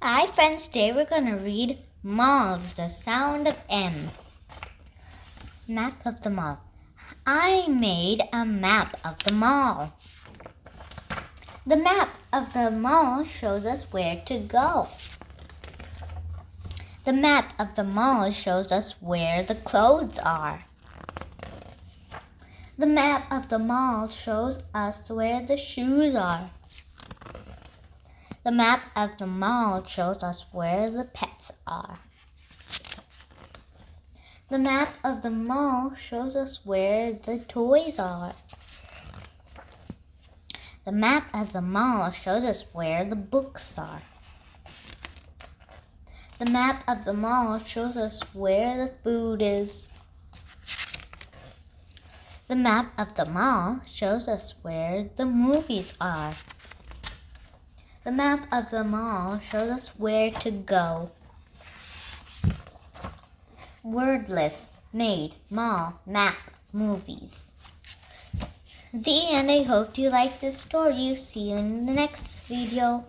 Hi friends, today we're going to read Malls, the Sound of M. Map of the mall. I made a map of the mall. The map of the mall shows us where to go. The map of the mall shows us where the clothes are. The map of the mall shows us where the shoes are. The map of the mall shows us where the pets are. The map of the mall shows us where the toys are. The map of the mall shows us where the books are. The map of the mall shows us where the food is. The map of the mall shows us where the movies are. The map of the mall shows us where to go. Wordless, made, mall, map, movies. The end. I hope you like this story. See you in the next video.